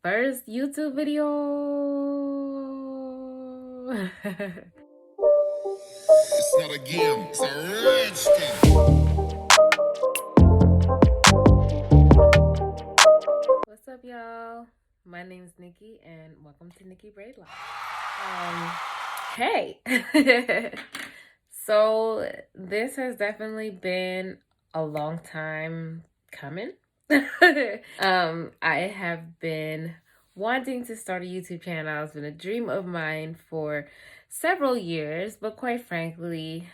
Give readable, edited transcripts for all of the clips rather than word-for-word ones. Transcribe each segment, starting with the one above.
first YouTube video. It's not a game, it's a rich thing. What's up, y'all? My name is Nikki, and welcome to nikkiXbraidlocz. Hey. So this has definitely been a long time coming. I have been wanting to start a YouTube channel. It's been a dream of mine for several years, but quite frankly,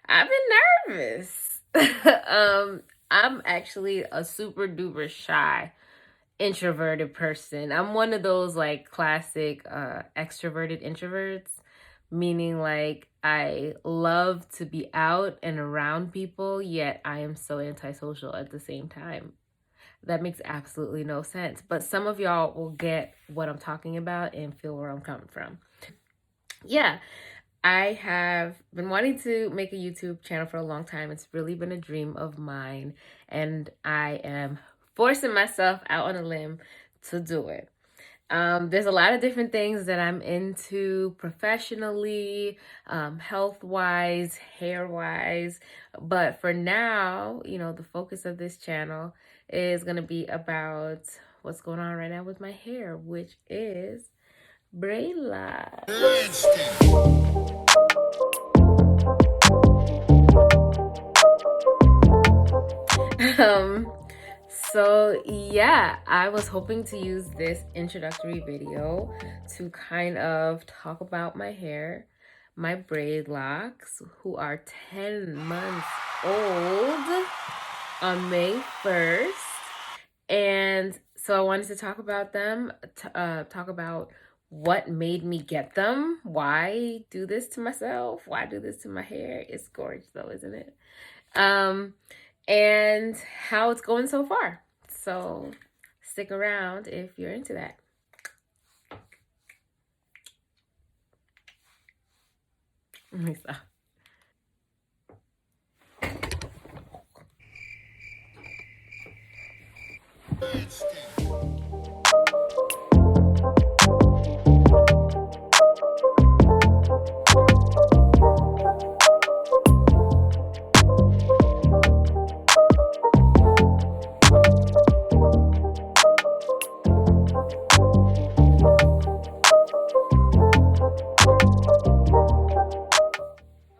I've been nervous. I'm actually a super duper shy introverted person. I'm one of those like classic extroverted introverts, meaning like I love to be out and around people, yet I am so antisocial at the same time. That makes absolutely no sense. But some of y'all will get what I'm talking about and feel where I'm coming from. Yeah, I have been wanting to make a YouTube channel for a long time. It's really been a dream of mine, and I am forcing myself out on a limb to do it. There's a lot of different things that I'm into professionally, health-wise, hair-wise, but for now, the focus of this channel is going to be about what's going on right now with my hair, which is braidlocs. Rich thing. So yeah, I was hoping to use this introductory video to kind of talk about my hair, my braidlocks, who are 10 months old on May 1st. And so I wanted to talk about them, talk about what made me get them, why do this to myself, why do this to my hair. It's gorgeous though, isn't it? And how it's going so far. So stick around if you're into that. Let me stop. Rich thing.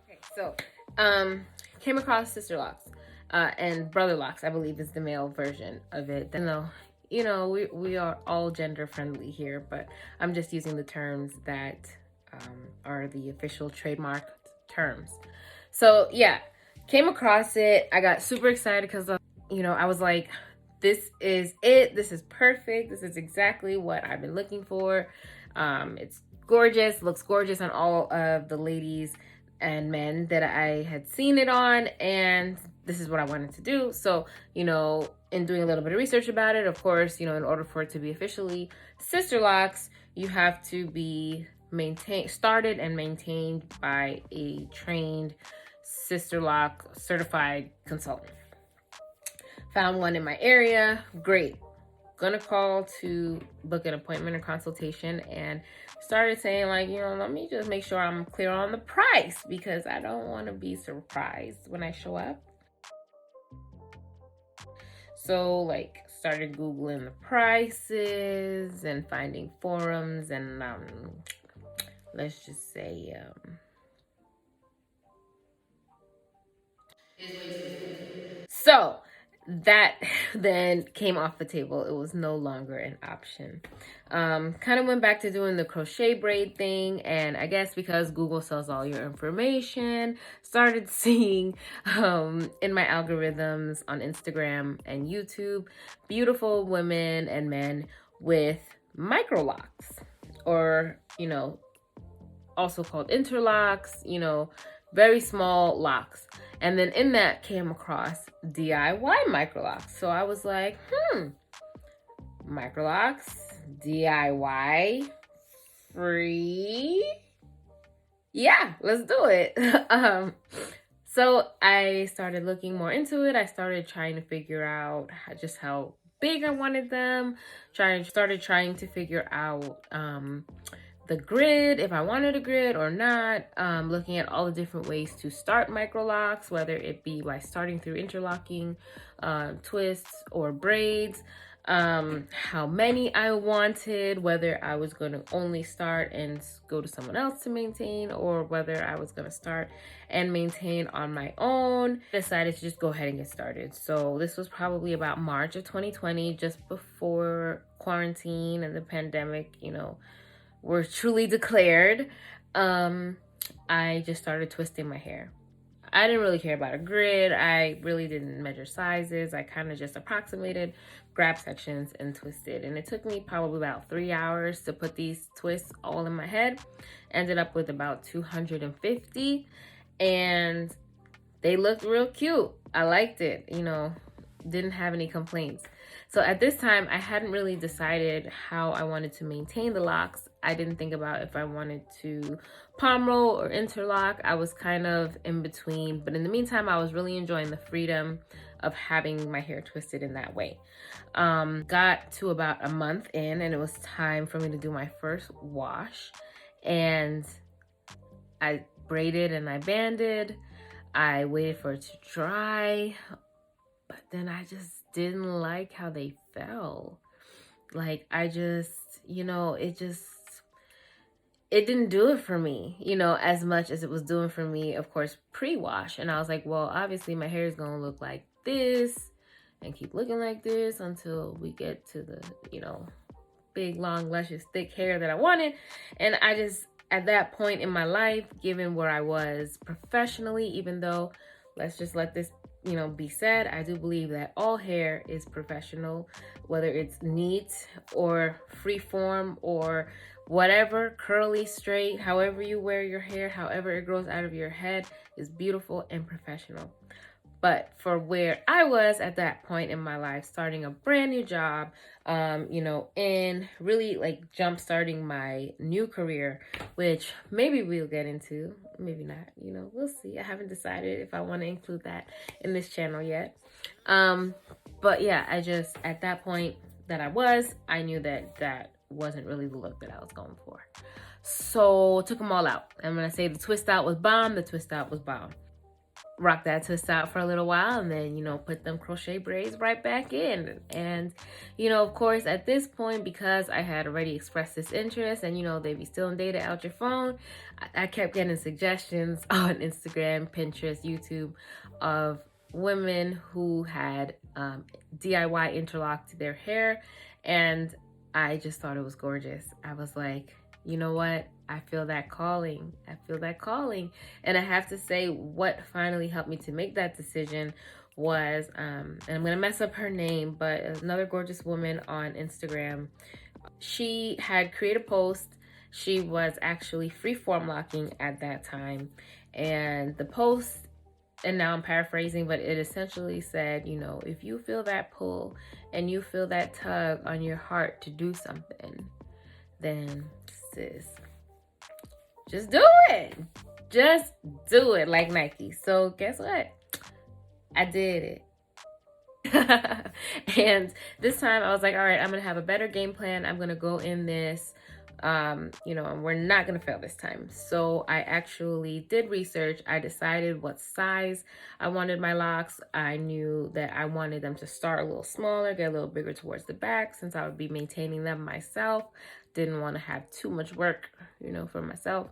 Okay, so came across sister locks and brother locks, I believe is the male version of it. We are all gender friendly here, but I'm just using the terms that are the official trademark terms. So yeah, came across it. I got super excited because I was like, this is it. This is perfect. This is exactly what I've been looking for. It's gorgeous, looks gorgeous on all of the ladies and men that I had seen it on, and this is what I wanted to do. So, in doing a little bit of research about it, of course, in order for it to be officially sister locks, you have to be started and maintained by a trained sister lock certified consultant. Found one in my area. Great. Gonna call to book an appointment or consultation, and started saying like, let me just make sure I'm clear on the price because I don't want to be surprised when I show up. So like started Googling the prices and finding forums, and let's just say so that then came off the table. It was no longer an option. Kind of went back to doing the crochet braid thing, and I guess because Google sells all your information, started seeing in my algorithms on Instagram and YouTube beautiful women and men with micro locks, or also called interlocks, very small locks. And then in that came across DIY microlocks. So I was like, microlocks, DIY, free. Yeah, let's do it. So I started looking more into it. I started trying to figure out how big I wanted them. Started trying to figure out the grid, if I wanted a grid or not, looking at all the different ways to start micro locks, whether it be by starting through interlocking, twists, or braids, how many I wanted, whether I was going to only start and go to someone else to maintain, or whether I was going to start and maintain on my own. I decided to just go ahead and get started. So this was probably about March of 2020, just before quarantine and the pandemic, were truly declared. I just started twisting my hair. I didn't really care about a grid. I really didn't measure sizes. I kind of just approximated, grabbed sections, and twisted. And it took me probably about 3 hours to put these twists all in my head. Ended up with about 250, and they looked real cute. I liked it, didn't have any complaints. So at this time, I hadn't really decided how I wanted to maintain the locks. I didn't think about if I wanted to palm roll or interlock. I was kind of in between. But in the meantime, I was really enjoying the freedom of having my hair twisted in that way. Got to about a month in, and it was time for me to do my first wash. And I braided and I banded. I waited for it to dry, but then I just didn't like how they fell. Like, it didn't do it for me, as much as it was doing for me, of course, pre-wash. And I was like, well, obviously my hair is going to look like this and keep looking like this until we get to the, big, long, luscious, thick hair that I wanted. And I just, at that point in my life, given where I was professionally, even though, let's just let this be said, I do believe that all hair is professional, whether it's neat or freeform or whatever, curly, straight, however you wear your hair, however it grows out of your head is beautiful and professional. But for where I was at that point in my life, starting a brand new job, and really like jump starting my new career, which maybe we'll get into, maybe not, we'll see. I haven't decided if I want to include that in this channel yet. But yeah, at that point that I knew that wasn't really the look that I was going for. So took them all out. I'm going to say the twist out was bomb. The twist out was bomb. Rock that twist out for a little while, and then put them crochet braids right back in. And of course, at this point, because I had already expressed this interest, and they be stealing data out your phone, I kept getting suggestions on Instagram, Pinterest, YouTube of women who had DIY interlocked their hair, and I just thought it was gorgeous. I was like, you know what? I feel that calling. I feel that calling. And I have to say, what finally helped me to make that decision was, and I'm going to mess up her name, but another gorgeous woman on Instagram. She had created a post. She was actually freeform locking at that time. And the post, and now I'm paraphrasing, but it essentially said, if you feel that pull and you feel that tug on your heart to do something, then sis, just do it. Just do it, like Nike. So guess what? I did it. And this time I was like, all right, I'm going to have a better game plan. I'm going to go in this, and we're not going to fail this time. So I actually did research. I decided what size I wanted my locks. I knew that I wanted them to start a little smaller, get a little bigger towards the back, since I would be maintaining them myself. Didn't want to have too much work, for myself.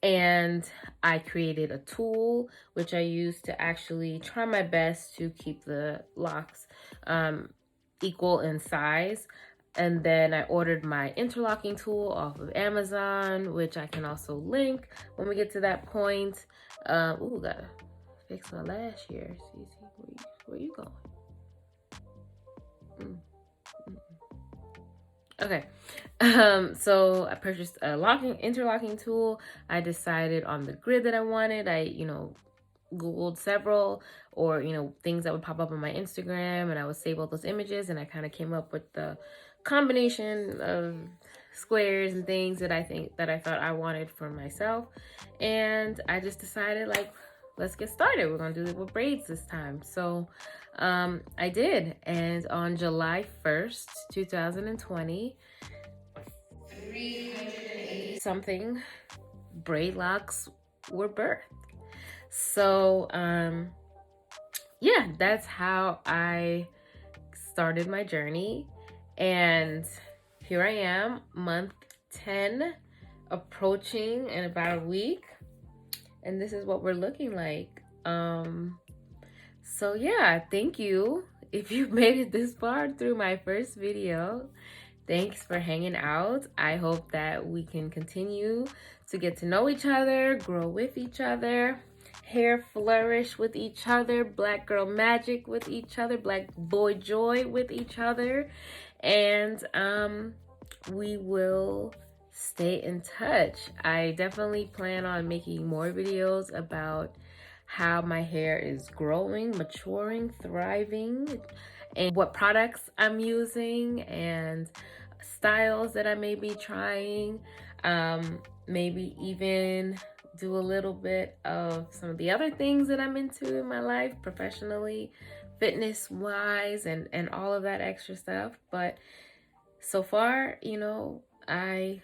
And I created a tool which I used to actually try my best to keep the locks equal in size. And then I ordered my interlocking tool off of Amazon, which I can also link when we get to that point. Ooh, gotta fix my lash here. See, where you going? Okay, so I purchased a interlocking tool. I decided on the grid that I wanted. I, Googled several, or, things that would pop up on my Instagram, and I would save all those images, and I kind of came up with the combination of squares and things that I thought I wanted for myself. And I just decided, like, let's get started. We're gonna do it with braids this time. So I did, and on July 1st, 2020, 380 something braidlocks were birthed. So yeah, that's how I started my journey. And here I am, month 10, approaching in about a week. And this is what we're looking like. So yeah, thank you if you've made it this far through my first video. Thanks for hanging out. I hope that we can continue to get to know each other, grow with each other, hair flourish with each other, black girl magic with each other, black boy joy with each other. And we will stay in touch. I definitely plan on making more videos about how my hair is growing, maturing, thriving, and what products I'm using and styles that I may be trying. Maybe even do a little bit of some of the other things that I'm into in my life professionally, fitness wise, and all of that extra stuff. But so far, you know, I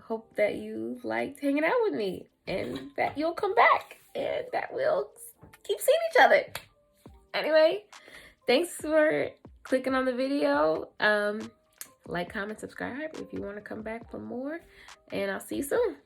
hope that you liked hanging out with me and that you'll come back and that we'll keep seeing each other. Anyway, thanks for clicking on the video. Like, comment, subscribe if you want to come back for more, and I'll see you soon.